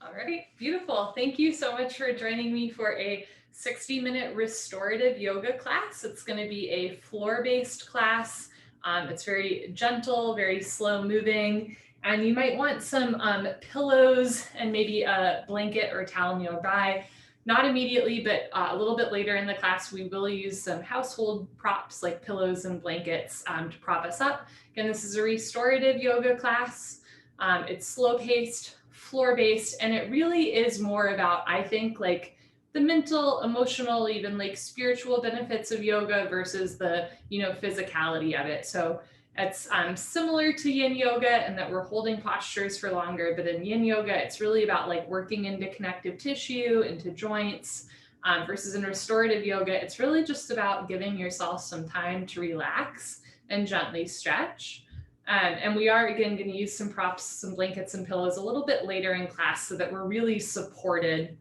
All right, beautiful. Thank you so much for joining me for a 60-minute restorative yoga class. It's going to be a floor-based class. It's very gentle, very slow moving, and you might want some pillows and maybe a blanket or towel nearby. Not immediately, but a little bit later in the class, we will use some household props like pillows and blankets to prop us up. Again, this is a restorative yoga class. It's slow paced, floor based, and it really is more about, I think, like the mental, emotional, even like spiritual benefits of yoga versus the, physicality of it. So it's similar to yin yoga in that we're holding postures for longer, but in yin yoga, it's really about like working into connective tissue, into joints, versus in restorative yoga, it's really just about giving yourself some time to relax and gently stretch. And we are, again, going to use some props, some blankets and pillows a little bit later in class so that we're really supported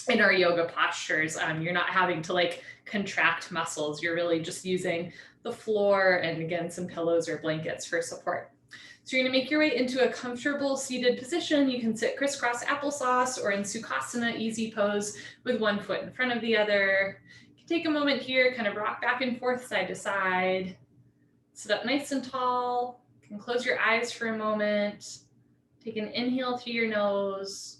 in our yoga postures. You're not having to like contract muscles. You're really just using the floor and, again, some pillows or blankets for support. So you're going to make your way into a comfortable seated position. You can sit crisscross applesauce or in Sukhasana, easy pose with one foot in front of the other. You can take a moment here, kind of rock back and forth, side to side. Sit up nice and tall. You can close your eyes for a moment. Take an inhale through your nose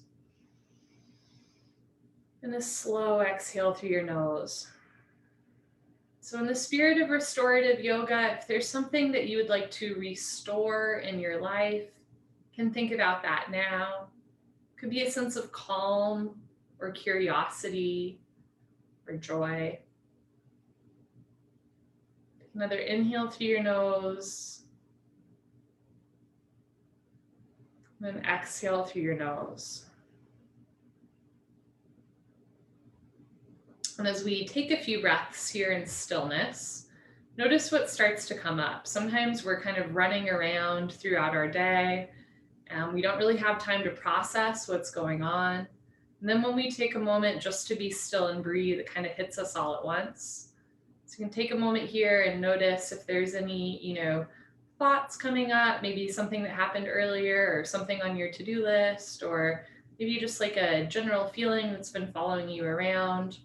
and a slow exhale through your nose. So in the spirit of restorative yoga, if there's something that you would like to restore in your life, you can think about that now. It could be a sense of calm or curiosity or joy. Take another inhale through your nose, and then exhale through your nose. And as we take a few breaths here in stillness, notice what starts to come up. Sometimes we're kind of running around throughout our day and we don't really have time to process what's going on. And then when we take a moment just to be still and breathe, it kind of hits us all at once. So you can take a moment here and notice if there's any, thoughts coming up, maybe something that happened earlier or something on your to-do list, or maybe just like a general feeling that's been following you around.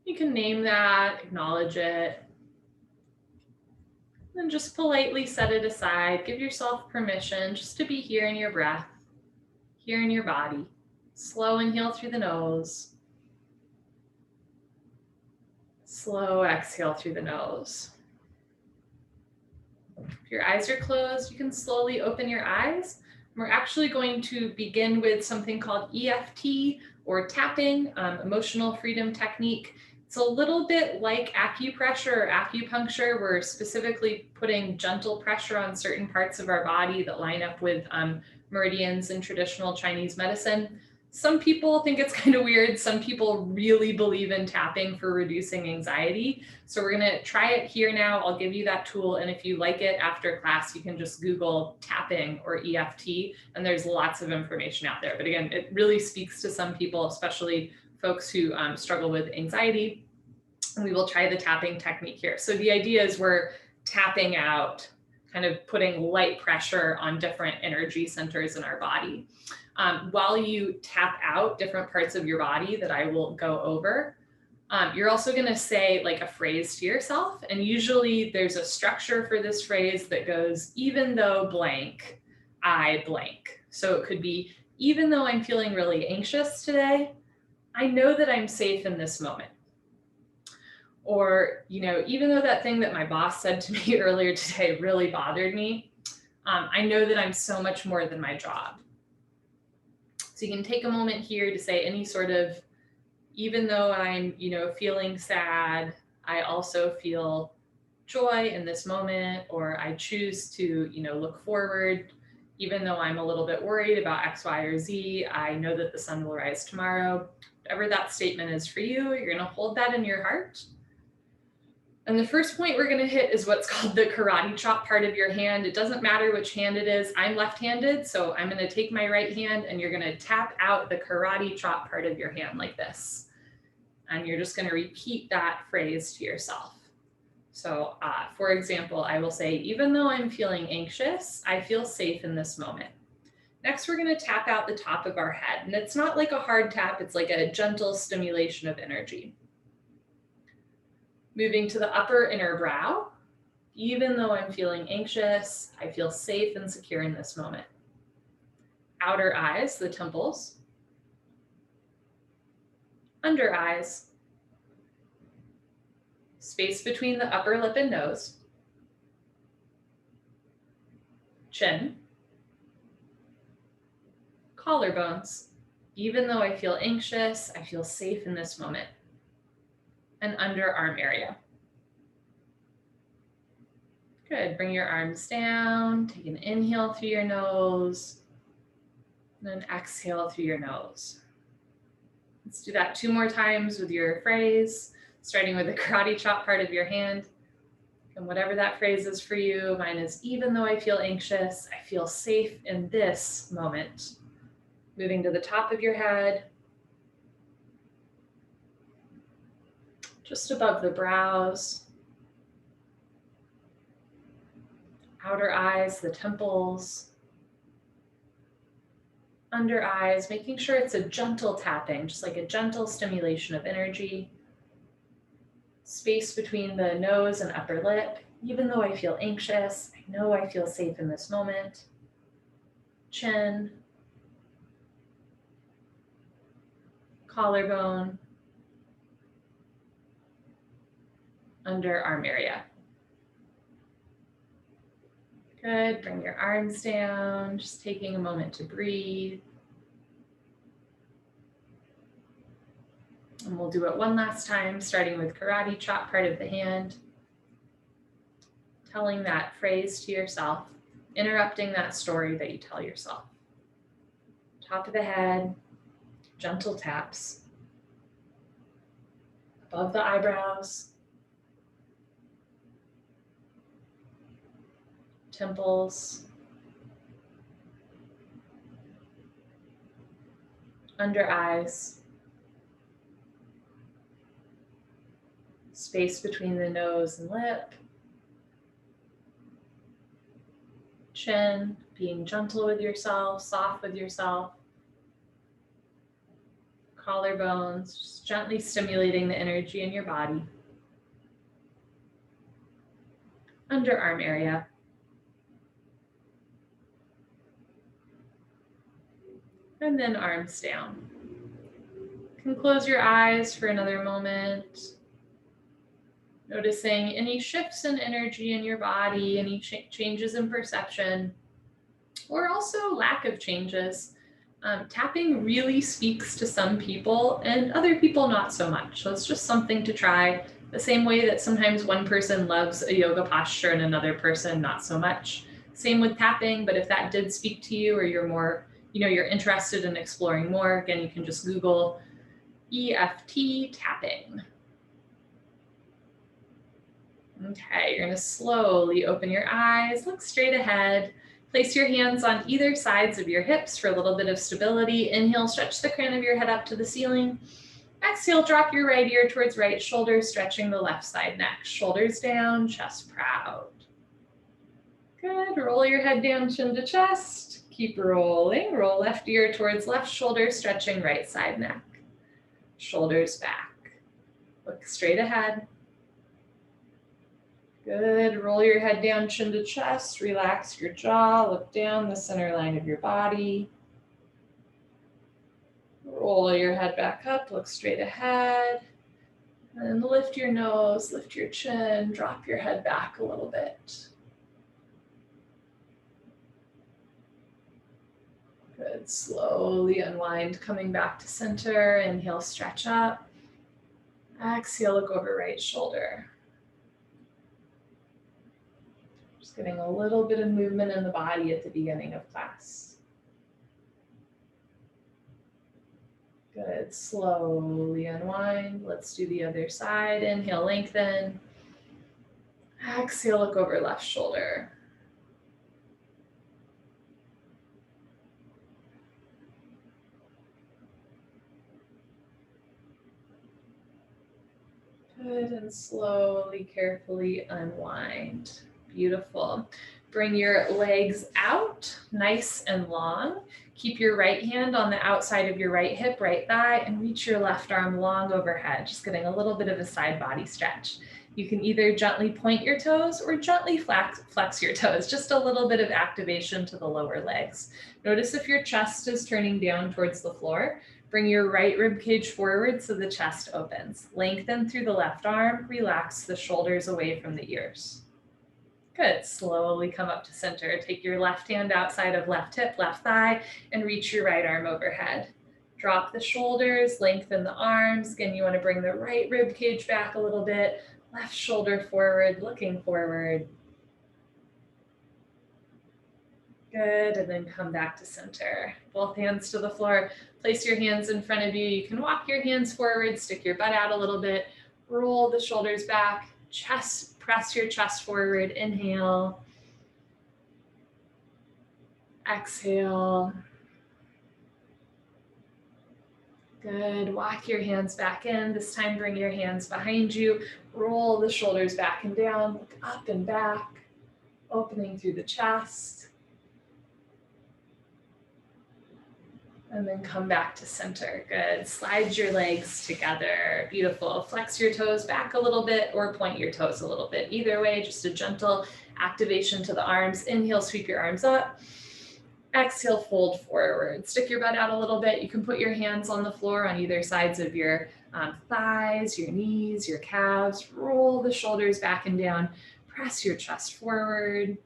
You can name that, acknowledge it, and just politely set it aside. Give yourself permission just to be here in your breath, here in your body. Slow inhale through the nose. Slow exhale through the nose. If your eyes are closed, you can slowly open your eyes. We're actually going to begin with something called EFT, or tapping, emotional freedom technique. It's a little bit like acupressure or acupuncture. We're specifically putting gentle pressure on certain parts of our body that line up with meridians in traditional Chinese medicine. Some people think it's kind of weird. Some people really believe in tapping for reducing anxiety. So we're going to try it here now. I'll give you that tool. And if you like it after class, you can just Google tapping or EFT, and there's lots of information out there. But again, it really speaks to some people, especially folks who struggle with anxiety. And we will try the tapping technique here. So the idea is we're tapping out, kind of putting light pressure on different energy centers in our body. While you tap out different parts of your body that I will go over, you're also going to say like a phrase to yourself. And usually there's a structure for this phrase that goes, even though blank, I blank. So it could be, even though I'm feeling really anxious today, I know that I'm safe in this moment. Or, even though that thing that my boss said to me earlier today really bothered me, I know that I'm so much more than my job. So you can take a moment here to say any sort of, even though I'm, feeling sad, I also feel joy in this moment, or I choose to, look forward. Even though I'm a little bit worried about X, Y, or Z, I know that the sun will rise tomorrow. Whatever that statement is for you, you're going to hold that in your heart. And the first point we're going to hit is what's called the karate chop part of your hand. It doesn't matter which hand it is. I'm left-handed, so I'm going to take my right hand and you're going to tap out the karate chop part of your hand like this. And you're just going to repeat that phrase to yourself. So for example, I will say, even though I'm feeling anxious, I feel safe in this moment. Next, we're going to tap out the top of our head. And it's not like a hard tap, it's like a gentle stimulation of energy. Moving to the upper inner brow. Even though I'm feeling anxious, I feel safe and secure in this moment. Outer eyes, the temples. Under eyes. Space between the upper lip and nose. Chin. Collarbones. Even though I feel anxious, I feel safe in this moment. And underarm area. Good. Bring your arms down. Take an inhale through your nose. And then exhale through your nose. Let's do that 2 more times with your phrase, starting with the karate chop part of your hand. And whatever that phrase is for you, mine is, even though I feel anxious, I feel safe in this moment. Moving to the top of your head, just above the brows, outer eyes, the temples, under eyes, making sure it's a gentle tapping, just like a gentle stimulation of energy. Space between the nose and upper lip. Even though I feel anxious, I know I feel safe in this moment. Chin, collarbone, underarm area. Good. Bring your arms down, just taking a moment to breathe. And we'll do it one last time, starting with karate chop part of the hand. Telling that phrase to yourself, interrupting that story that you tell yourself. Top of the head, gentle taps. Above the eyebrows, temples, under eyes, space between the nose and lip, chin, being gentle with yourself, soft with yourself, collarbones, just gently stimulating the energy in your body, underarm area, and then arms down. You can close your eyes for another moment, noticing any shifts in energy in your body, any changes in perception, or also lack of changes. Tapping really speaks to some people and other people not so much. So it's just something to try, the same way that sometimes one person loves a yoga posture and another person not so much. Same with tapping, but if that did speak to you or you're more, you're interested in exploring more, again, you can just Google EFT tapping. Okay, you're gonna slowly open your eyes, look straight ahead. Place your hands on either sides of your hips for a little bit of stability. Inhale, stretch the crown of your head up to the ceiling. Exhale, drop your right ear towards right shoulder, stretching the left side neck. Shoulders down, chest proud. Good, roll your head down, chin to chest. Keep rolling, roll left ear towards left shoulder, stretching right side neck. Shoulders back. Look straight ahead. Good. Roll your head down, chin to chest. Relax your jaw. Look down the center line of your body. Roll your head back up. Look straight ahead. And lift your nose, lift your chin. Drop your head back a little bit. Good. Slowly unwind, coming back to center. Inhale, stretch up. Exhale, look over right shoulder. Just getting a little bit of movement in the body at the beginning of class. Good. Slowly unwind. Let's do the other side. Inhale, lengthen. Exhale, look over left shoulder. Good, and slowly, carefully unwind. Beautiful. Bring your legs out out, nice and long. Keep your right hand on the outside of your right hip, right thigh, and reach your left arm long overhead, just getting a little bit of a side body stretch. You can either gently point your toes or gently flex your toes, just a little bit of activation to the lower legs. Notice if your chest is turning down towards the floor. Bring your right rib cage forward so the chest opens. Lengthen through the left arm, relax the shoulders away from the ears. Good, slowly come up to center. Take your left hand outside of left hip, left thigh, and reach your right arm overhead. Drop the shoulders, lengthen the arms. Again, you want to bring the right rib cage back a little bit, left shoulder forward, looking forward. Good, and then come back to center. Both hands to the floor. Place your hands in front of you. You can walk your hands forward, stick your butt out a little bit, roll the shoulders back, chest, press your chest forward, inhale. Exhale. Good, walk your hands back in. This time bring your hands behind you, roll the shoulders back and down, look up and back, opening through the chest. And then come back to center. Good. Slide your legs together. Beautiful. Flex your toes back a little bit or point your toes a little bit. Either way, just a gentle activation to the arms. Inhale, sweep your arms up. Exhale, fold forward. Stick your butt out a little bit. You can put your hands on the floor on either sides of your thighs, your knees, your calves. Roll the shoulders back and down. Press your chest forward.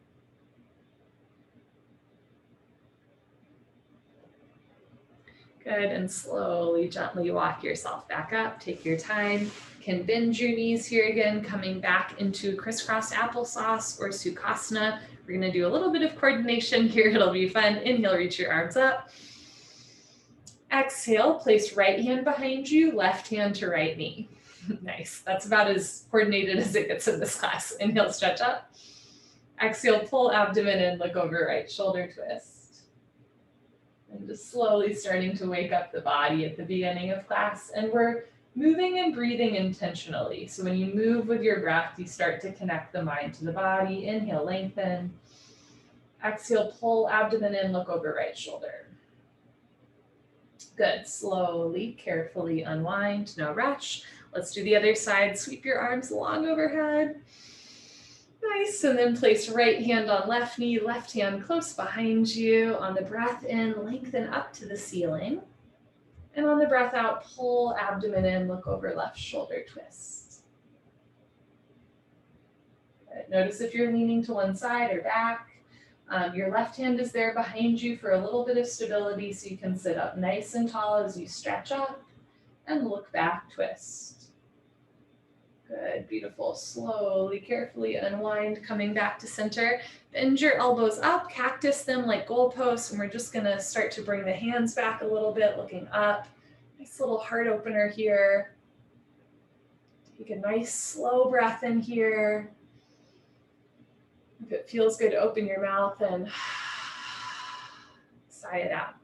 Good, and slowly, gently walk yourself back up. Take your time. You can bend your knees here again, coming back into crisscross applesauce or Sukhasana. We're gonna do a little bit of coordination here. It'll be fun. Inhale, reach your arms up. Exhale, place right hand behind you, left hand to right knee. Nice, that's about as coordinated as it gets in this class. Inhale, stretch up. Exhale, pull abdomen in, look over right shoulder twist. And just slowly starting to wake up the body at the beginning of class. And we're moving and breathing intentionally. So when you move with your breath, you start to connect the mind to the body. Inhale, lengthen. Exhale, pull abdomen in, look over right shoulder. Good, slowly, carefully unwind, no rush. Let's do the other side. Sweep your arms long overhead. Nice, and then place right hand on left knee, left hand close behind you. On the breath in, lengthen up to the ceiling. And on the breath out, pull abdomen in, look over left shoulder twist. Good. Notice if you're leaning to one side or back. Your left hand is there behind you for a little bit of stability so you can sit up nice and tall as you stretch up and look back, twist. Good, beautiful. Slowly, carefully unwind, coming back to center. Bend your elbows up, cactus them like goalposts, and we're just gonna start to bring the hands back a little bit, looking up. Nice little heart opener here. Take a nice slow breath in here. If it feels good, open your mouth and sigh it out.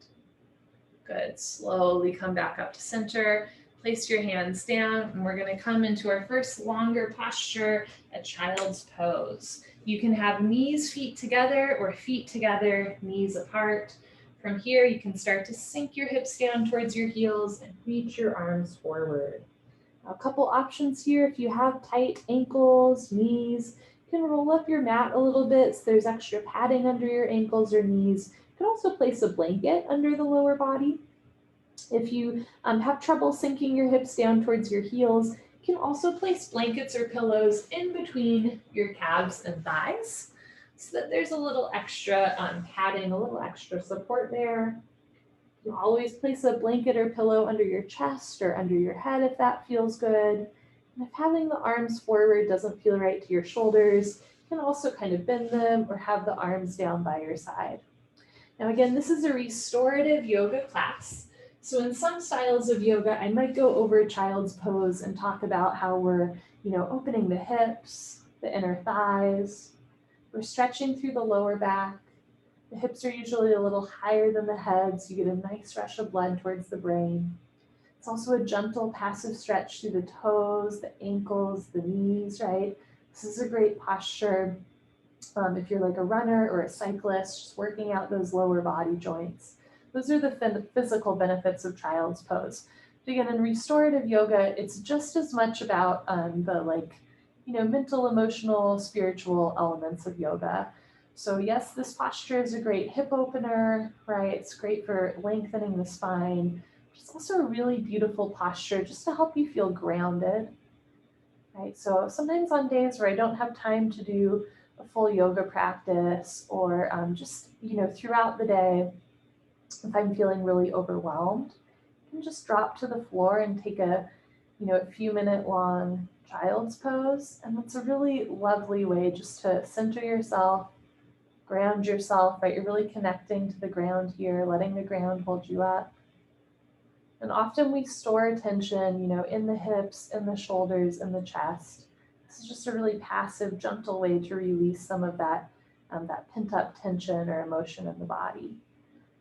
Good, slowly come back up to center. Place your hands down, and we're going to come into our first longer posture, a child's pose. You can have knees, feet together, or feet together, knees apart. From here, you can start to sink your hips down towards your heels and reach your arms forward. A couple options here. If you have tight ankles, knees, you can roll up your mat a little bit so there's extra padding under your ankles or knees. You can also place a blanket under the lower body. If you have trouble sinking your hips down towards your heels, you can also place blankets or pillows in between your calves and thighs so that there's a little extra padding, a little extra support there. You can always place a blanket or pillow under your chest or under your head if that feels good. And if having the arms forward doesn't feel right to your shoulders, you can also kind of bend them or have the arms down by your side. Now again, this is a restorative yoga class. So in some styles of yoga, I might go over child's pose and talk about how we're, opening the hips, the inner thighs. We're stretching through the lower back. The hips are usually a little higher than the head, so you get a nice rush of blood towards the brain. It's also a gentle passive stretch through the toes, the ankles, the knees, right? This is a great posture If you're like a runner or a cyclist, just working out those lower body joints. Those are the physical benefits of child's pose. But again, in restorative yoga, it's just as much about the mental, emotional, spiritual elements of yoga. So yes, this posture is a great hip opener, right? It's great for lengthening the spine. It's also a really beautiful posture just to help you feel grounded, right? So sometimes on days where I don't have time to do a full yoga practice or throughout the day, if I'm feeling really overwhelmed, I can just drop to the floor and take a few minute long child's pose. And that's a really lovely way just to center yourself, ground yourself, right? You're really connecting to the ground here, letting the ground hold you up. And often we store attention, in the hips, in the shoulders, in the chest. This is just a really passive, gentle way to release some of that pent up tension or emotion in the body.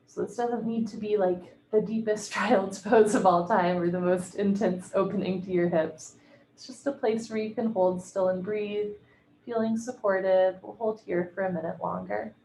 So this doesn't need to be like the deepest child's pose of all time or the most intense opening to your hips. It's just a place where you can hold still and breathe, feeling supported. We'll hold here for a minute longer.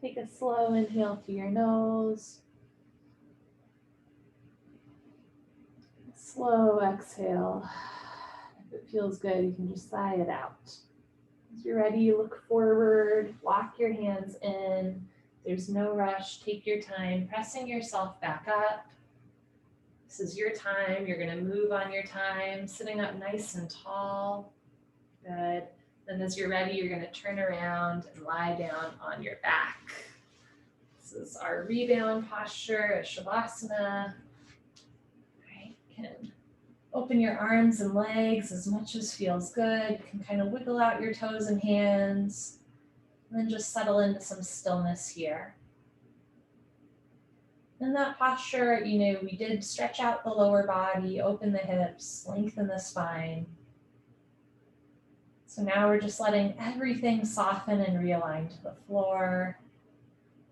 Take a slow inhale through your nose. Slow exhale. If it feels good, you can just sigh it out. As you're ready, look forward, lock your hands in. There's no rush. Take your time, pressing yourself back up. This is your time. You're going to move on your time, sitting up nice and tall. Good. Then as you're ready, you're going to turn around and lie down on your back. This is our rebound posture, a Shavasana. Right. Can open your arms and legs as much as feels good. You can kind of wiggle out your toes and hands. And then just settle into some stillness here. In that posture, we did stretch out the lower body, open the hips, lengthen the spine. So now we're just letting everything soften and realign to the floor,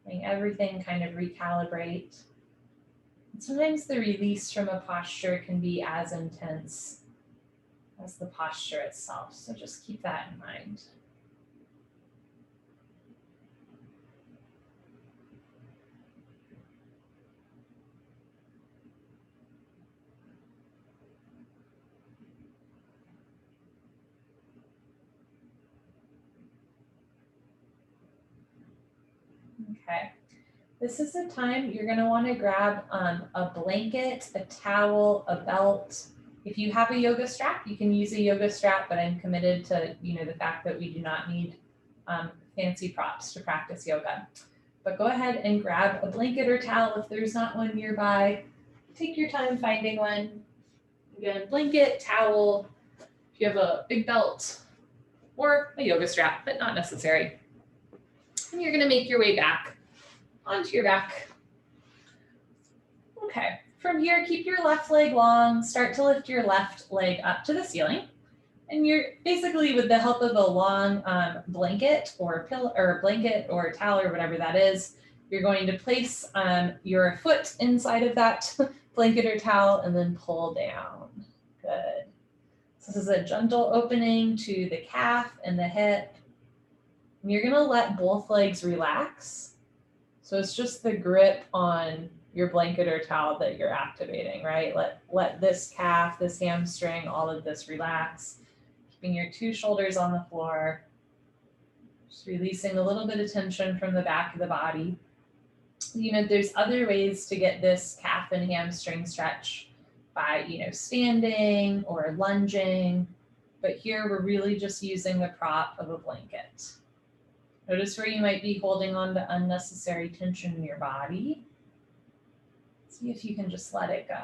letting everything kind of recalibrate. And sometimes the release from a posture can be as intense as the posture itself. So just keep that in mind. Okay. This is the time you're going to want to grab a blanket, a towel, a belt. If you have a yoga strap, you can use a yoga strap, but I'm committed to the fact that we do not need fancy props to practice yoga. But go ahead and grab a blanket or towel if there's not one nearby. Take your time finding one. Again, blanket, towel, if you have a big belt, or a yoga strap, but not necessary. And you're going to make your way back onto your back. Okay, from here, keep your left leg long. Start to lift your left leg up to the ceiling. And you're basically, with the help of a long blanket or pillow or blanket or towel or whatever that is, you're going to place your foot inside of that blanket or towel and then pull down. Good. So this is a gentle opening to the calf and the hip. And you're gonna let both legs relax. So it's just the grip on your blanket or towel that you're activating, right? Let this calf, this hamstring, all of this relax. Keeping your two shoulders on the floor. Just releasing a little bit of tension from the back of the body. You know, there's other ways to get this calf and hamstring stretch by, standing or lunging. But here we're really just using the prop of a blanket. Notice where you might be holding on to unnecessary tension in your body. See if you can just let it go.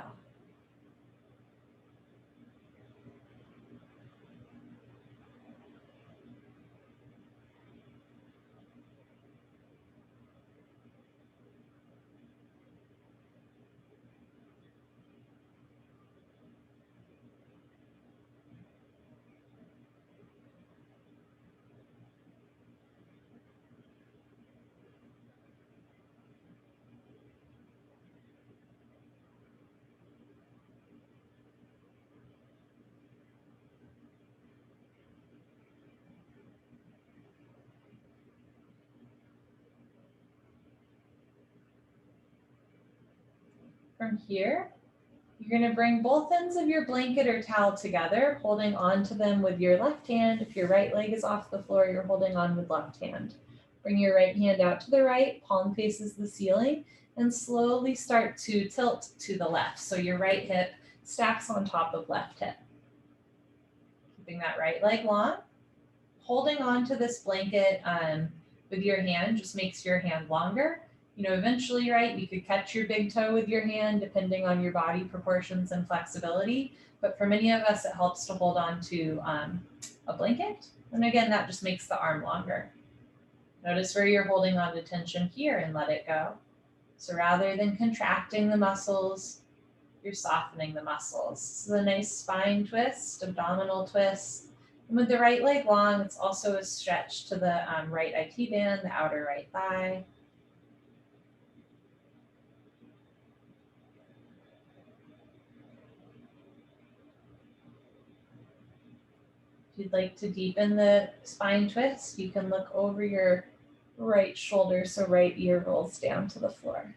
From here, you're going to bring both ends of your blanket or towel together, holding on to them with your left hand. If your right leg is off the floor, you're holding on with left hand. Bring your right hand out to the right, palm faces the ceiling, and slowly start to tilt to the left. So your right hip stacks on top of left hip. Keeping that right leg long. Holding on to this blanket with your hand just makes your hand longer. Eventually, right, you could catch your big toe with your hand depending on your body proportions and flexibility. But for many of us, it helps to hold on to a blanket. And again, that just makes the arm longer. Notice where you're holding on to tension here and let it go. So rather than contracting the muscles, you're softening the muscles. This is a nice spine twist, abdominal twist. And with the right leg long, it's also a stretch to the right IT band, the outer right thigh. If you'd like to deepen the spine twist, you can look over your right shoulder so right ear rolls down to the floor.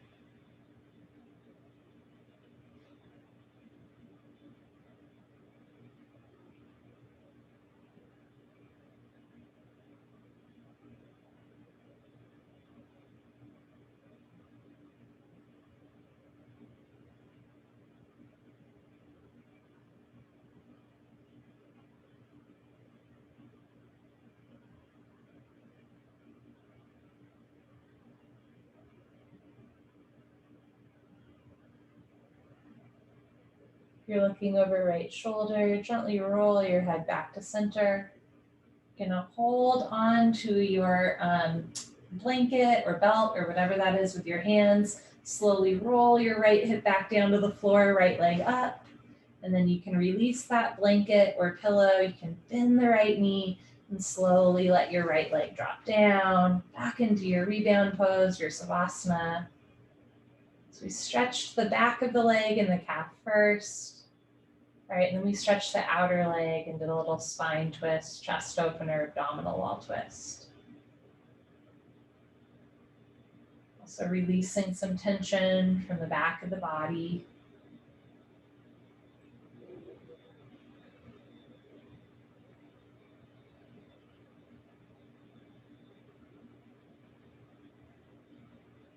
If you're looking over right shoulder, gently roll your head back to center. You're gonna hold on to your blanket or belt or whatever that is with your hands. Slowly roll your right hip back down to the floor, right leg up. And then you can release that blanket or pillow. You can bend the right knee and slowly let your right leg drop down, back into your rebound pose, your savasana. So we stretched the back of the leg and the calf first. All right, and then we stretch the outer leg and did a little spine twist, chest opener, abdominal wall twist. Also releasing some tension from the back of the body.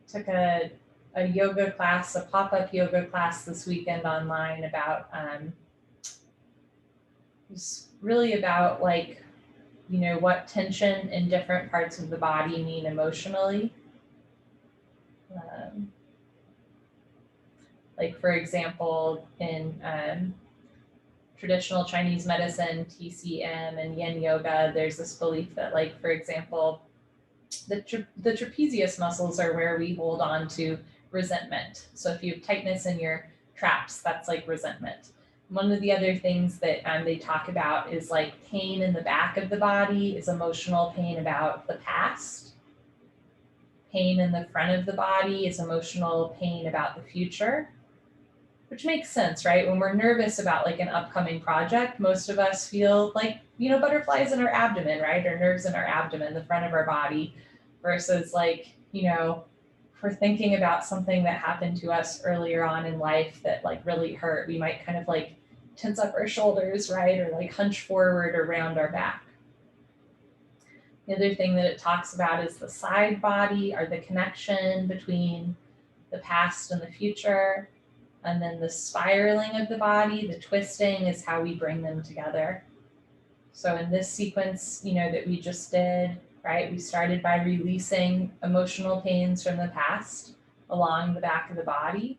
Took a yoga class, a pop-up yoga class this weekend online about, it's really about what tension in different parts of the body mean emotionally. For example, in traditional Chinese medicine, TCM and Yin yoga, there's this belief that, for example, the trapezius muscles are where we hold on to resentment. So if you have tightness in your traps, that's like resentment. One of the other things that they talk about is like pain in the back of the body is emotional pain about the past. Pain in the front of the body is emotional pain about the future, which makes sense, right? When we're nervous about like an upcoming project, most of us feel like, butterflies in our abdomen, right? Or nerves in our abdomen, the front of our body, versus like, if we're thinking about something that happened to us earlier on in life that like really hurt, we might kind of like tense up our shoulders, right? Or like hunch forward or round our back. The other thing that it talks about is the side body, or the connection between the past and the future. And then the spiraling of the body, the twisting, is how we bring them together. So in this sequence, that we just did, right, we started by releasing emotional pains from the past along the back of the body.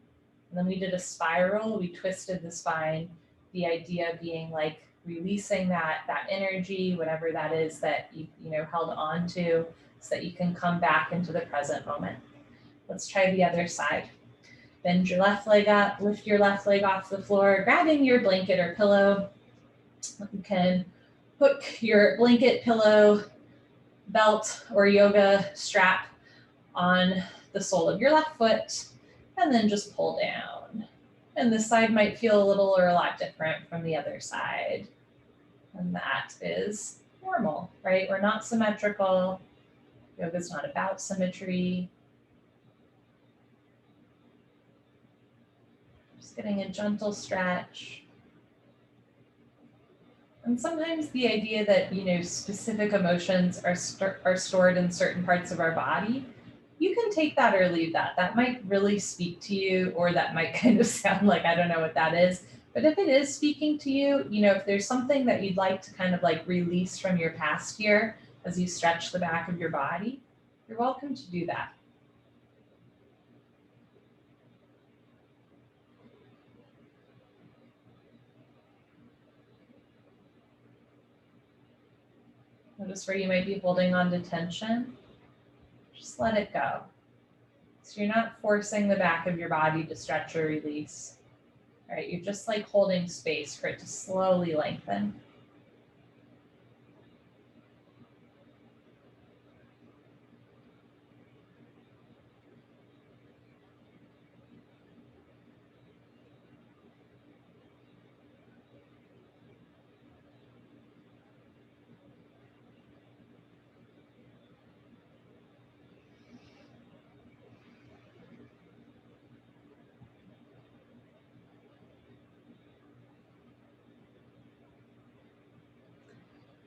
And then we did a spiral, we twisted the spine, the idea being like releasing that energy, whatever that is that you held on to, so that you can come back into the present moment. Let's try the other side. Bend your left leg up, lift your left leg off the floor, grabbing your blanket or pillow. You can hook your blanket, pillow, belt, or yoga strap on the sole of your left foot, and then just pull down. And this side might feel a little or a lot different from the other side. And that is normal, right? We're not symmetrical. Yoga is not about symmetry. Just getting a gentle stretch. And sometimes the idea that, specific emotions are stored in certain parts of our body, you can take that or leave that. That might really speak to you, or that might kind of sound like, I don't know what that is. But if it is speaking to you, if there's something that you'd like to kind of like release from your past here as you stretch the back of your body, you're welcome to do that. Notice where you might be holding on to tension. Just let it go. So you're not forcing the back of your body to stretch or release. All right, you're just like holding space for it to slowly lengthen.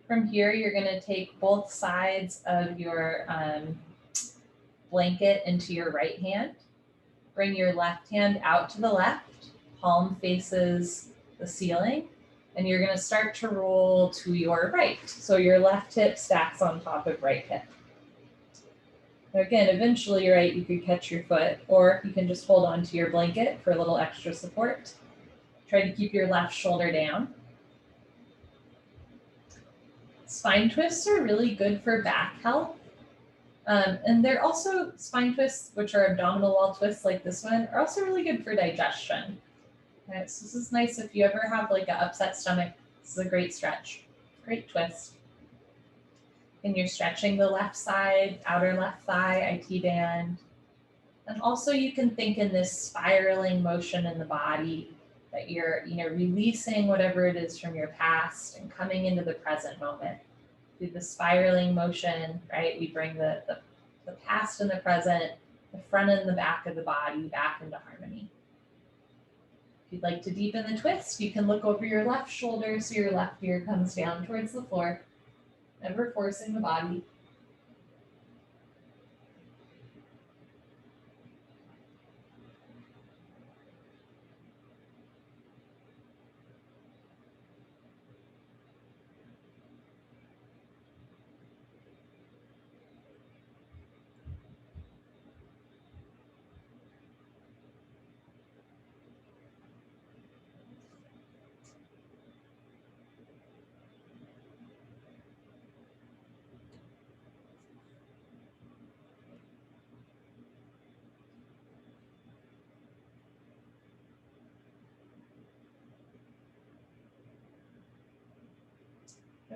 From here, you're going to take both sides of your blanket into your right hand. Bring your left hand out to the left, palm faces the ceiling, and you're going to start to roll to your right. So your left hip stacks on top of right hip. Now again, eventually, right, you could catch your foot, or you can just hold on to your blanket for a little extra support. Try to keep your left shoulder down. Spine twists are really good for back health. And they're also, spine twists, which are abdominal wall twists like this one, are also really good for digestion. Right, so this is nice if you ever have like an upset stomach. This is a great stretch, great twist. And you're stretching the left side, outer left thigh, IT band. And also you can think in this spiraling motion in the body that you're, releasing whatever it is from your past and coming into the present moment. Through the spiraling motion, right? We bring the past and the present, the front and the back of the body back into harmony. If you'd like to deepen the twist, you can look over your left shoulder so your left ear comes down towards the floor, never forcing the body.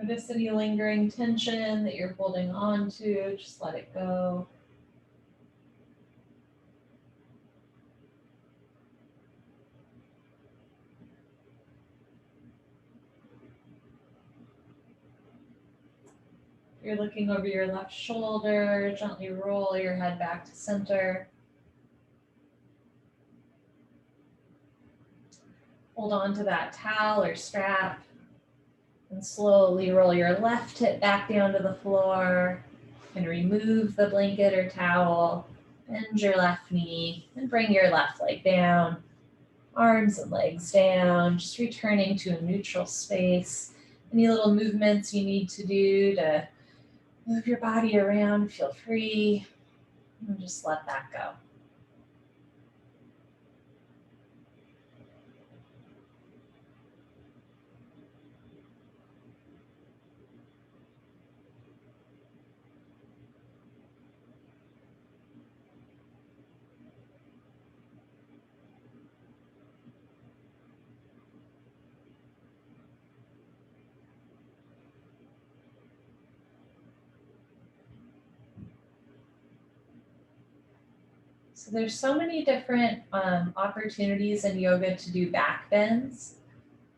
Notice any lingering tension that you're holding on to, just let it go. You're looking over your left shoulder, gently roll your head back to center. Hold on to that towel or strap and slowly roll your left hip back down to the floor and remove the blanket or towel. Bend your left knee and bring your left leg down. Arms and legs down, just returning to a neutral space. Any little movements you need to do to move your body around, feel free, and just let that go. So there's so many different opportunities in yoga to do back bends.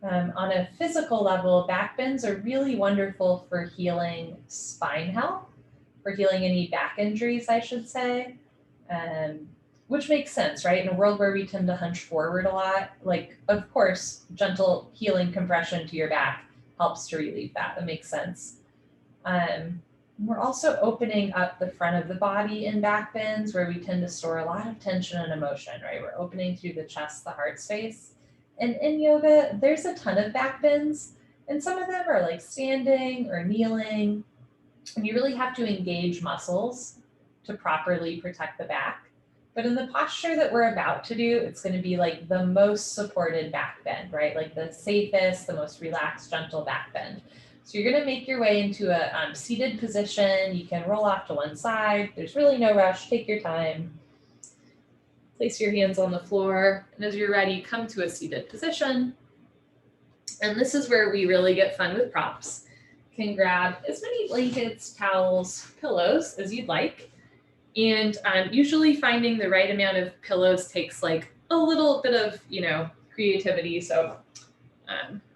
On a physical level, back bends are really wonderful for healing spine health, for healing any back injuries, I should say, which makes sense, right? In a world where we tend to hunch forward a lot, like, of course, gentle healing compression to your back helps to relieve that. That makes sense. We're also opening up the front of the body in back bends where we tend to store a lot of tension and emotion, right? We're opening through the chest, the heart space. And in yoga, there's a ton of back bends, and some of them are like standing or kneeling, and you really have to engage muscles to properly protect the back. But in the posture that we're about to do, it's going to be like the most supported back bend, right? Like the safest, the most relaxed, gentle back bend. So you're going to make your way into a seated position. You can roll off to one side. There's really no rush. Take your time. Place your hands on the floor. And as you're ready, come to a seated position. And this is where we really get fun with props. You can grab as many blankets, towels, pillows as you'd like. And usually finding the right amount of pillows takes like a little bit of, creativity. So,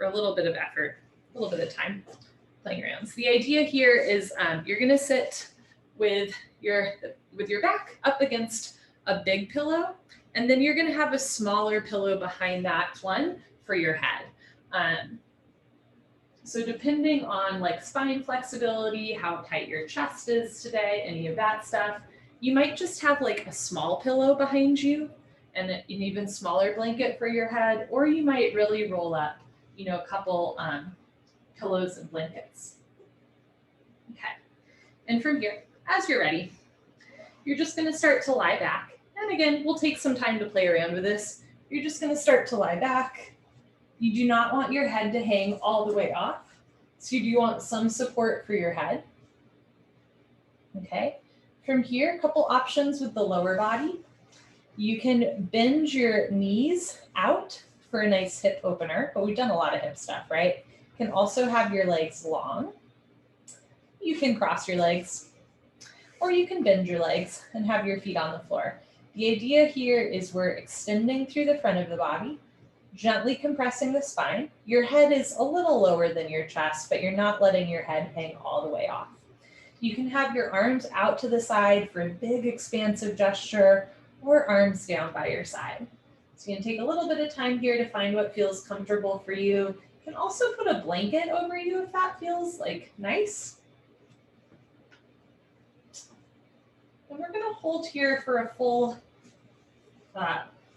or a little bit of effort, a little bit of time playing around. So the idea here is you're going to sit with your back up against a big pillow, and then you're going to have a smaller pillow behind that one for your head. So depending on like spine flexibility, how tight your chest is today, any of that stuff, you might just have like a small pillow behind you and an even smaller blanket for your head, or you might really roll up, a couple pillows and blankets. Okay, and from here, as you're ready, you're just going to start to lie back. And again, we'll take some time to play around with this. You're just going to start to lie back. You do not want your head to hang all the way off. So you do want some support for your head. Okay, from here, a couple options with the lower body. You can bend your knees out for a nice hip opener, but we've done a lot of hip stuff, right? You can also have your legs long. You can cross your legs, or you can bend your legs and have your feet on the floor. The idea here is we're extending through the front of the body, gently compressing the spine. Your head is a little lower than your chest, but you're not letting your head hang all the way off. You can have your arms out to the side for a big expansive gesture, or arms down by your side. So you can take a little bit of time here to find what feels comfortable for you. You can also put a blanket over you if that feels like nice. And we're going to hold here for a full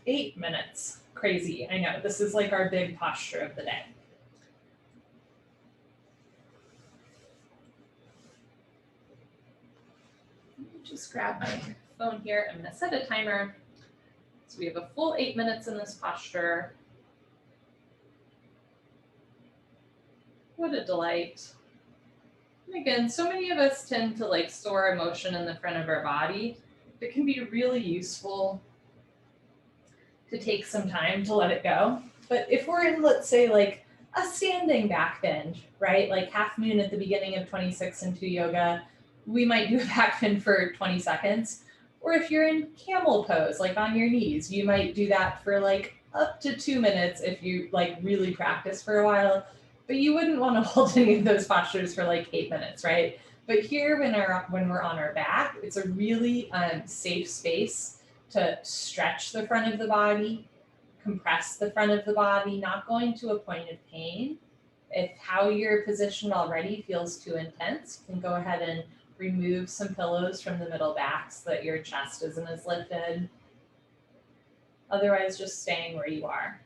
8 minutes. Crazy, I know. This is like our big posture of the day. Let me just grab my phone here. I'm going to set a timer. So we have a full 8 minutes in this posture. What a delight. And again, so many of us tend to like store emotion in the front of our body. It can be really useful to take some time to let it go. But if we're in, let's say, like a standing back bend, right? Like half moon at the beginning of 26 and 2 yoga, we might do a back bend for 20 seconds. Or if you're in camel pose, like on your knees, you might do that for like up to 2 minutes if you like really practice for a while. But you wouldn't want to hold any of those postures for like 8 minutes, right? But here, when we're on our back, it's a really safe space to stretch the front of the body, compress the front of the body, not going to a point of pain. If how you're positioned already feels too intense, you can go ahead and remove some pillows from the middle back so that your chest isn't as lifted. Otherwise, just staying where you are.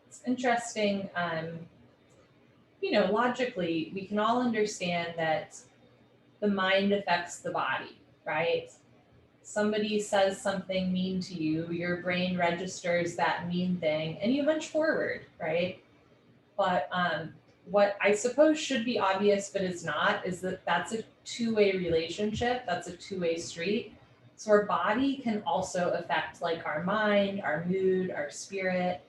It's interesting, logically, we can all understand that the mind affects the body, right? Somebody says something mean to you, your brain registers that mean thing, and you hunch forward, right? But what I suppose should be obvious but is not is that that's a two-way relationship, that's a two-way street. So our body can also affect like our mind, our mood, our spirit,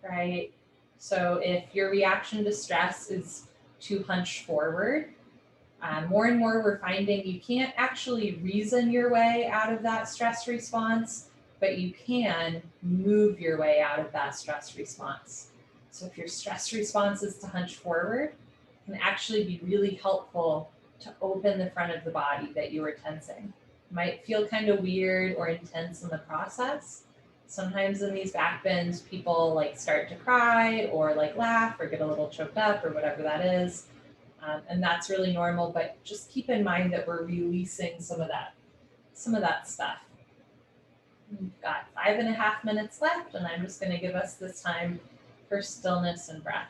right? So if your reaction to stress is to hunch forward, more and more we're finding you can't actually reason your way out of that stress response, but you can move your way out of that stress response. So if your stress response is to hunch forward, it can actually be really helpful to open the front of the body that you were tensing. It might feel kind of weird or intense in the process. Sometimes in these back bends, people like start to cry or like laugh or get a little choked up or whatever that is. And that's really normal, but just keep in mind that we're releasing some of that stuff. We've got 5.5 minutes left, and I'm just going to give us this time for stillness and breath.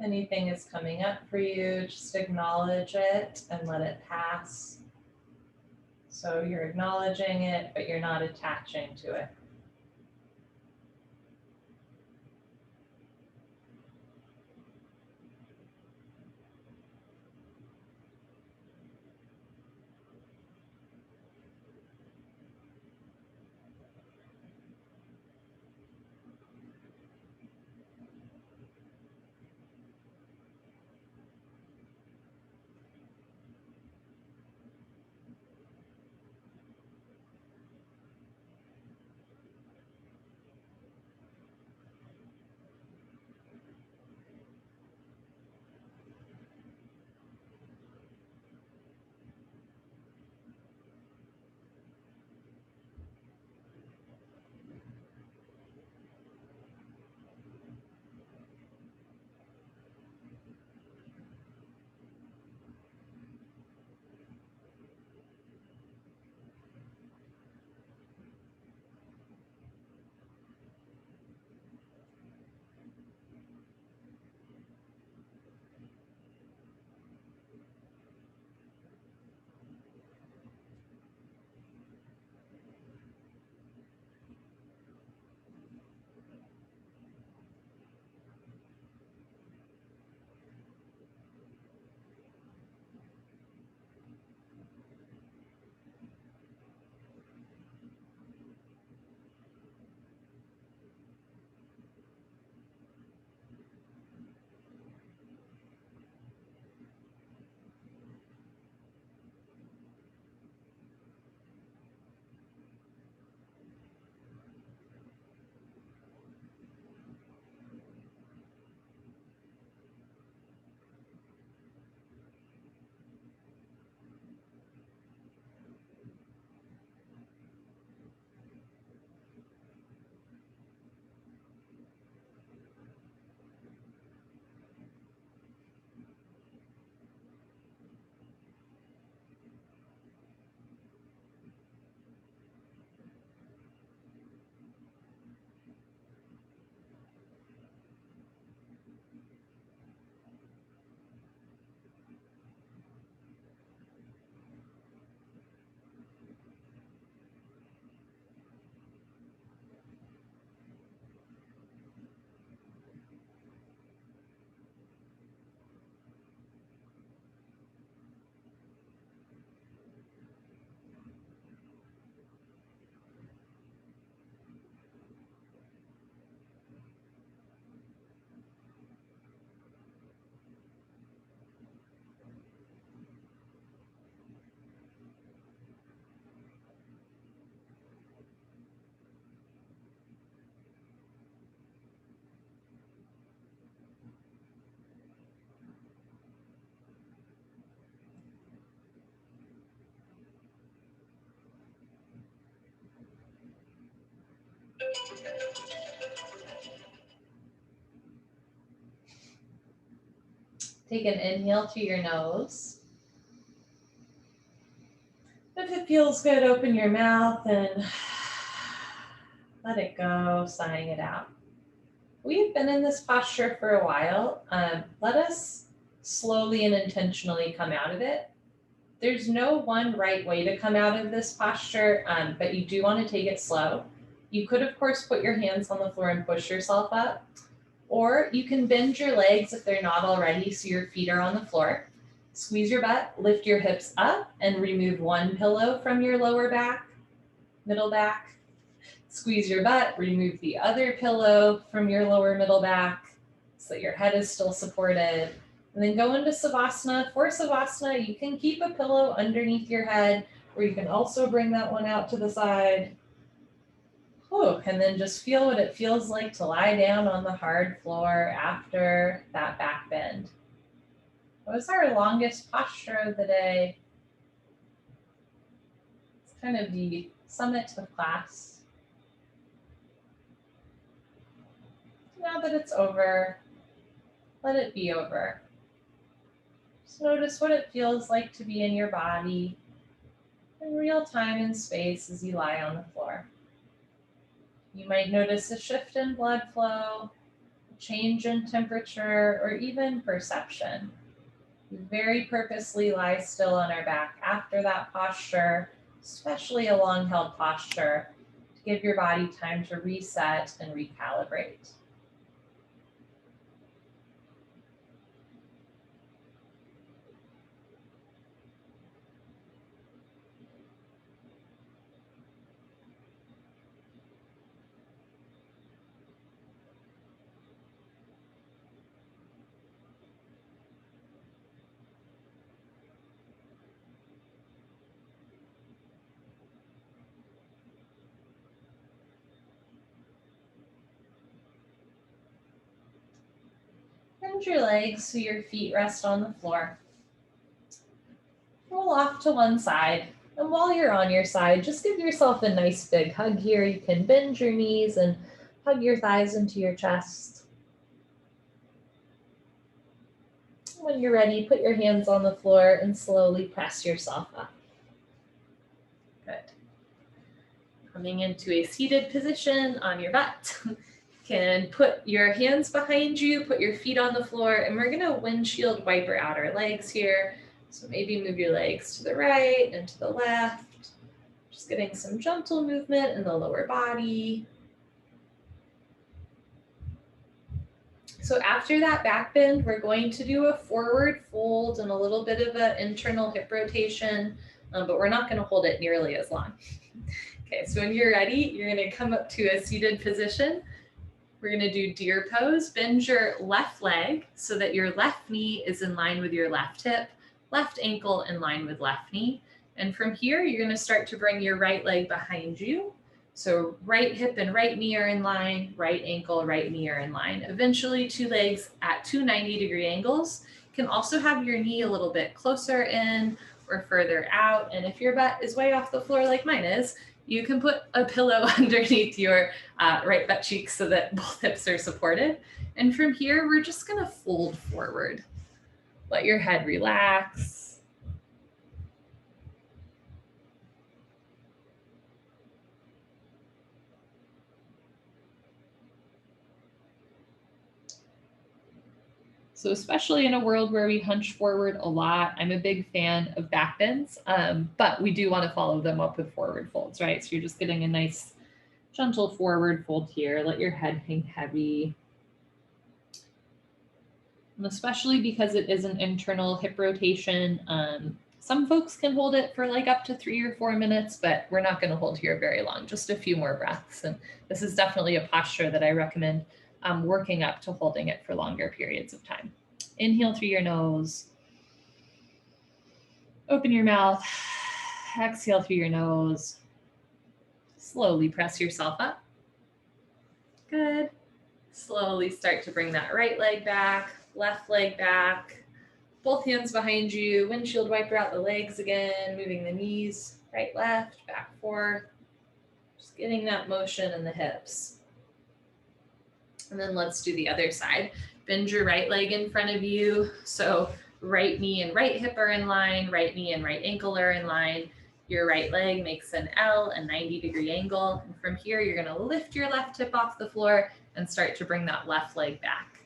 Anything is coming up for you, just acknowledge it and let it pass. So you're acknowledging it, but you're not attaching to it. Take an inhale through your nose. If it feels good, open your mouth and let it go, sighing it out. We've been in this posture for a while. Let us slowly and intentionally come out of it. There's no one right way to come out of this posture, but you do want to take it slow. You could, of course, put your hands on the floor and push yourself up, or you can bend your legs if they're not already so your feet are on the floor. Squeeze your butt, lift your hips up, and remove one pillow from your lower back, middle back. Squeeze your butt, remove the other pillow from your lower middle back so that your head is still supported. And then go into Savasana. For Savasana, you can keep a pillow underneath your head, or you can also bring that one out to the side. Whew. And then just feel what it feels like to lie down on the hard floor after that back bend. What was our longest posture of the day? It's kind of the summit of class. Now that it's over, let it be over. Just notice what it feels like to be in your body in real time and space as you lie on the floor. You might notice a shift in blood flow, a change in temperature, or even perception. We very purposely lie still on our back after that posture, especially a long held posture, to give your body time to reset and recalibrate. Bend your legs so your feet rest on the floor. Roll off to one side. And while you're on your side, just give yourself a nice big hug here. You can bend your knees and hug your thighs into your chest. When you're ready, put your hands on the floor and slowly press yourself up. Good. Coming into a seated position on your butt. Can put your hands behind you, put your feet on the floor, and we're gonna windshield wiper out our legs here. So maybe move your legs to the right and to the left. Just getting some gentle movement in the lower body. So after that back bend, we're going to do a forward fold and a little bit of an internal hip rotation, but we're not gonna hold it nearly as long. Okay, so when you're ready, you're gonna come up to a seated position. We're gonna do deer pose. Bend your left leg so that your left knee is in line with your left hip, left ankle in line with left knee. And from here, you're gonna start to bring your right leg behind you. So right hip and right knee are in line, right ankle, right knee are in line. Eventually, two legs at two 90-degree angles. You can also have your knee a little bit closer in or further out. And if your butt is way off the floor like mine is, you can put a pillow underneath your right butt cheek so that both hips are supported. And from here, we're just gonna fold forward. Let your head relax. So especially in a world where we hunch forward a lot, I'm a big fan of back bends, but we do want to follow them up with forward folds, right? So you're just getting a nice gentle forward fold here. Let your head hang heavy. And especially because it is an internal hip rotation, some folks can hold it for like up to 3 or 4 minutes, but we're not going to hold here very long, just a few more breaths. And this is definitely a posture that I recommend working up to holding it for longer periods of time. Inhale through your nose. Open your mouth. Exhale through your nose. Slowly press yourself up. Good. Slowly start to bring that right leg back, left leg back. Both hands behind you. Windshield wiper out the legs again, moving the knees right, left, back, forth. Just Getting that motion in the hips. And then let's do the other side. Bend your right leg in front of you. So right knee and right hip are in line, right knee and right ankle are in line. Your right leg makes an L, a 90-degree angle. And from here, you're gonna lift your left hip off the floor and start to bring that left leg back.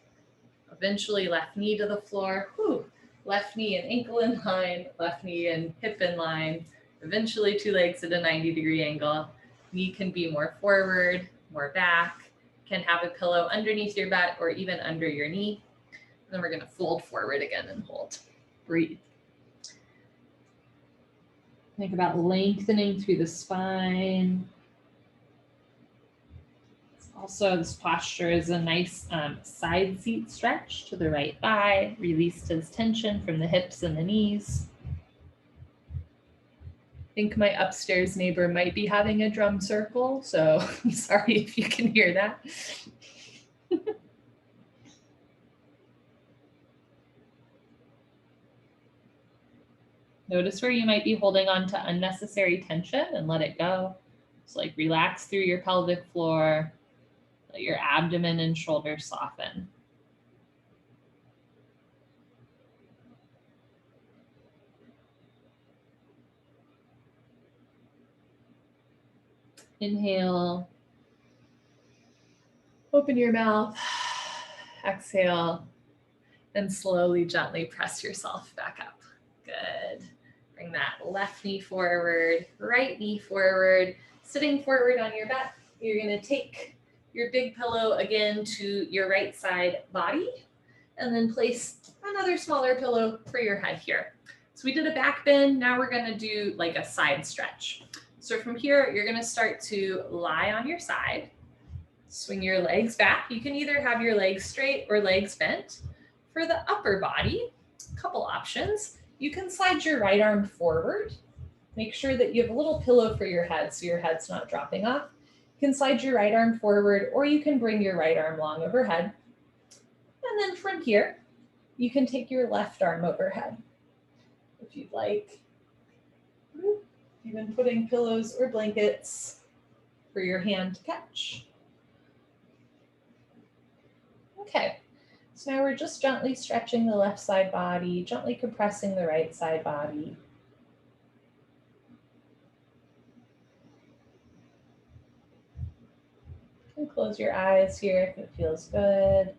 Eventually left knee to the floor. Whew. Left knee and ankle in line, left knee and hip in line. Eventually 2 legs at a 90-degree angle. Knee can be more forward, more back. Can have a pillow underneath your butt or even under your knee. And then we're gonna fold forward again and hold. Breathe. Think about lengthening through the spine. Also, this posture is a nice side seat stretch to the right thigh. Releases tension from the hips and the knees. I think my upstairs neighbor might be having a drum circle, so I'm sorry if you can hear that. Notice where you might be holding on to unnecessary tension and let it go. So like relax through your pelvic floor, let your abdomen and shoulders soften. Inhale, open your mouth, exhale, and slowly, gently press yourself back up. Good. Bring that left knee forward, right knee forward, sitting forward on your back. You're gonna take your big pillow again to your right side body, and then place another smaller pillow for your head here. So we did a back bend, now we're gonna do like a side stretch. So from here, you're gonna start to lie on your side, swing your legs back. You can either have your legs straight or legs bent. For the upper body, a couple options. You can slide your right arm forward. Make sure that you have a little pillow for your head so your head's not dropping off. You can slide your right arm forward, or you can bring your right arm long overhead. And then from here, you can take your left arm overhead if you'd like. Even putting pillows or blankets for your hand to catch. Okay, so now we're just gently stretching the left side body, gently compressing the right side body. You can close your eyes here if it feels good.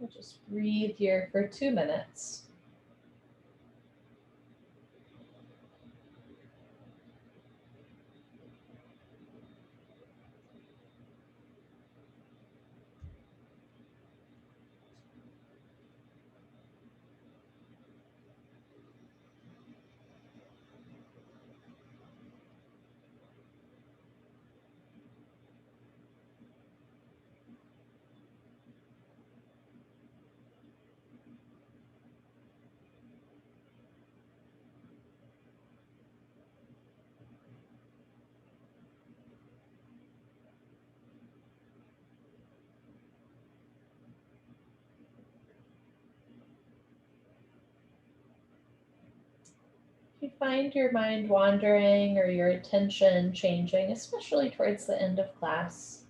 We'll just breathe here for 2 minutes. If you find your mind wandering or your attention changing, especially towards the end of class,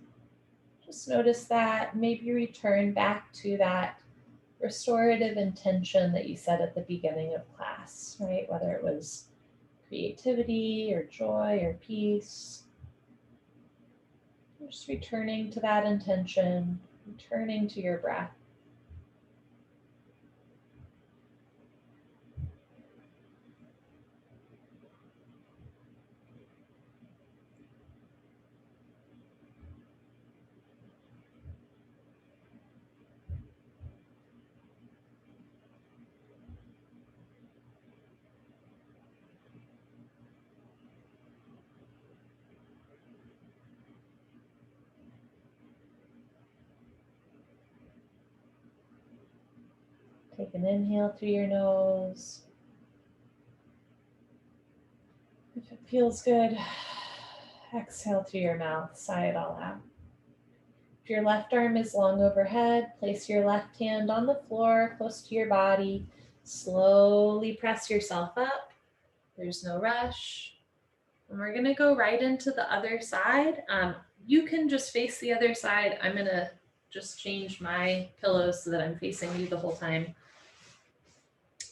just notice that. Maybe return back to that restorative intention that you set at the beginning of class, right? Whether it was creativity or joy or peace. Just returning to that intention, returning to your breath. Take an inhale through your nose. If it feels good, exhale through your mouth, sigh it all out. If your left arm is long overhead, place your left hand on the floor close to your body. Slowly press yourself up. There's no rush. And we're gonna go right into the other side. You can just face the other side. I'm gonna just change my pillows so that I'm facing you the whole time.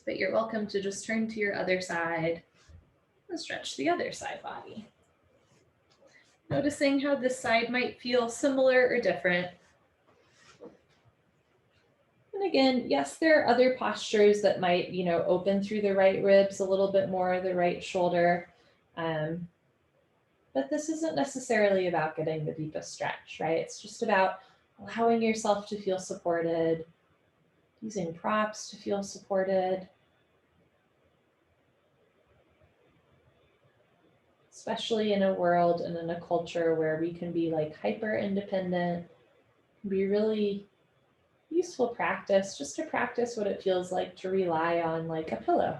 But you're welcome to just turn to your other side and stretch the other side body. Noticing how this side might feel similar or different. And again, yes, there are other postures that might, open through the right ribs a little bit more, the right shoulder. But this isn't necessarily about getting the deepest stretch, right? It's just about allowing yourself to feel supported, using props to feel supported, especially in a world and in a culture where we can be like hyper independent, be really useful practice just to practice what it feels like to rely on like a pillow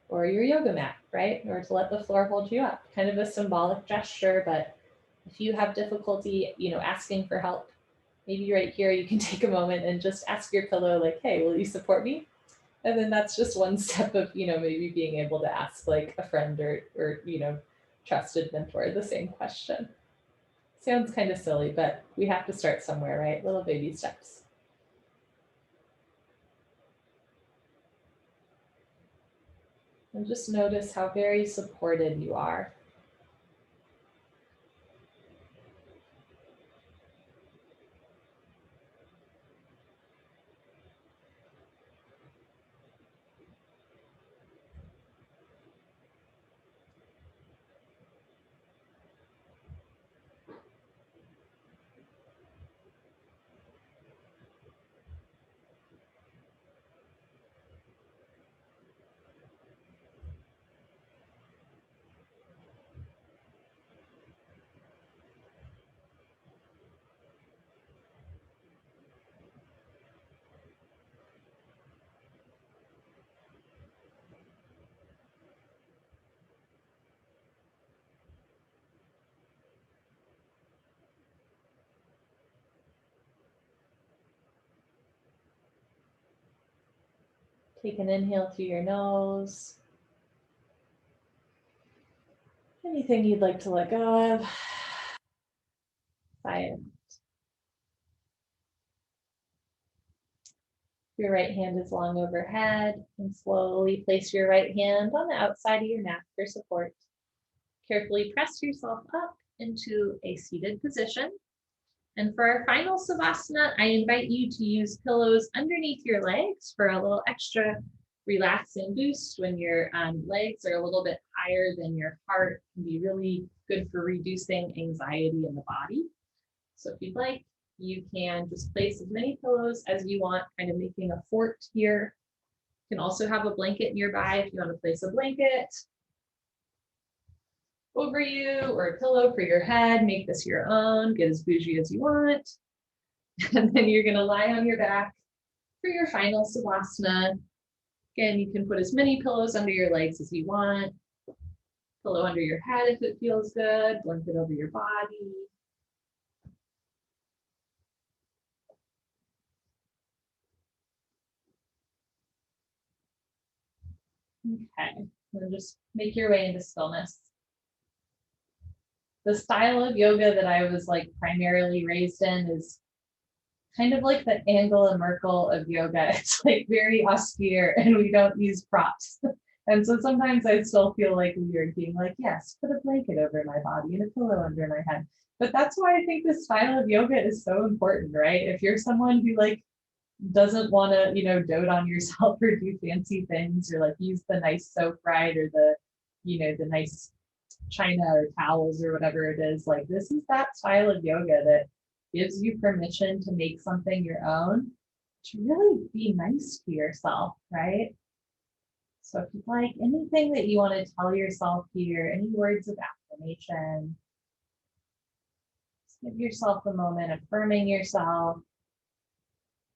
or your yoga mat, right? Or to let the floor hold you up. Kind of a symbolic gesture, but if you have difficulty, asking for help, maybe right here you can take a moment and just ask your pillow like, hey, will you support me? And then that's just one step of, maybe being able to ask like a friend or trusted mentor the same question. Sounds kind of silly, but we have to start somewhere, right? Little baby steps. And just notice how very supported you are. Take an inhale through your nose. Anything you'd like to let go of. Sigh. Your right hand is long overhead, and slowly place your right hand on the outside of your mat for support. Carefully press yourself up into a seated position. And for our final Savasana, I invite you to use pillows underneath your legs for a little extra relaxing boost when your legs are a little bit higher than your heart. It can be really good for reducing anxiety in the body. So if you'd like, you can just place as many pillows as you want, kind of making a fort here. You can also have a blanket nearby if you want to place a blanket over you or a pillow for your head. Make this your own, get as bougie as you want. And then you're going to lie on your back for your final Savasana. Again, you can put as many pillows under your legs as you want. Pillow under your head if it feels good, blanket over your body. Okay, and just make your way into stillness. The style of yoga that I was like primarily raised in is kind of like the Angela Merkel of yoga. It's like very austere and we don't use props. And so sometimes I still feel like weird being like, yes, put a blanket over my body and a pillow under my head. But that's why I think this style of yoga is so important, right? If you're someone who like doesn't want to, dote on yourself or do fancy things or like use the nice soap, right? Or the nice china or towels or whatever it is, like this is that style of yoga that gives you permission to make something your own, to really be nice to yourself, right? So if you'd like anything that you want to tell yourself here, any words of affirmation, just give yourself a moment affirming yourself,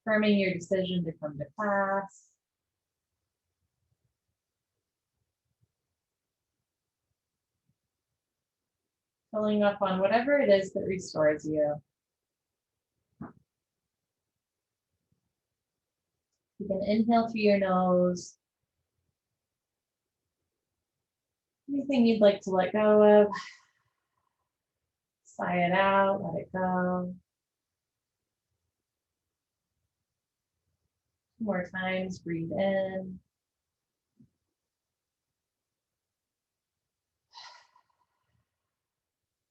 affirming your decision to come to class. Filling up on whatever it is that restores you. can inhale through your nose. Anything you'd like to let go of, sigh it out, let it go. 2 more times, breathe in.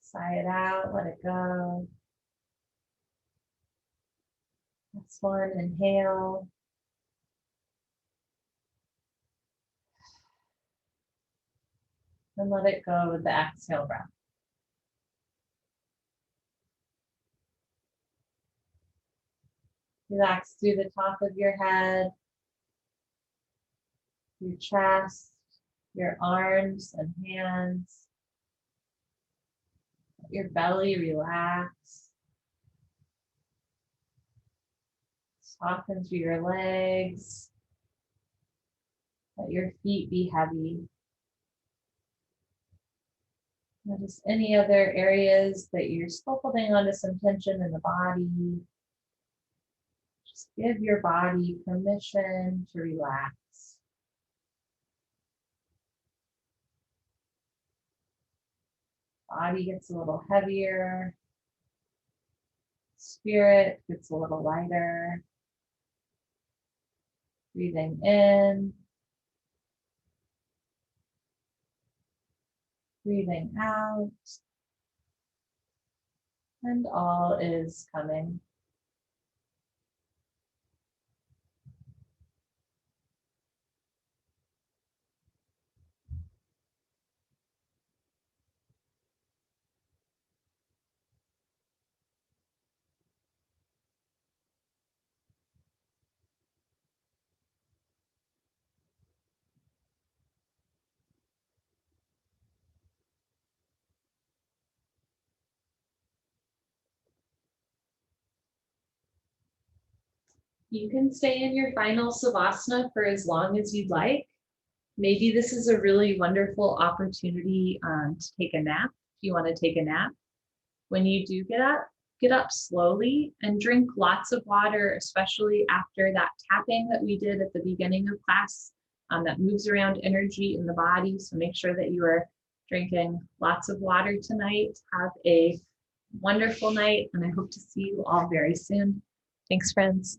Sigh it out, let it go. Last one, inhale. And let it go with the exhale breath. Relax through the top of your head, your chest, your arms and hands. Let your belly relax. Soften through your legs. Let your feet be heavy. Notice any other areas that you're still holding on to some tension in the body. Just give your body permission to relax. Body gets a little heavier. Spirit gets a little lighter. Breathing in. Breathing out. And all is coming. You can stay in your final Savasana for as long as you'd like. Maybe this is a really wonderful opportunity to take a nap, if you want to take a nap. When you do get up slowly and drink lots of water, especially after that tapping that we did at the beginning of class that moves around energy in the body. So make sure that you are drinking lots of water tonight. Have a wonderful night, and I hope to see you all very soon. Thanks, friends.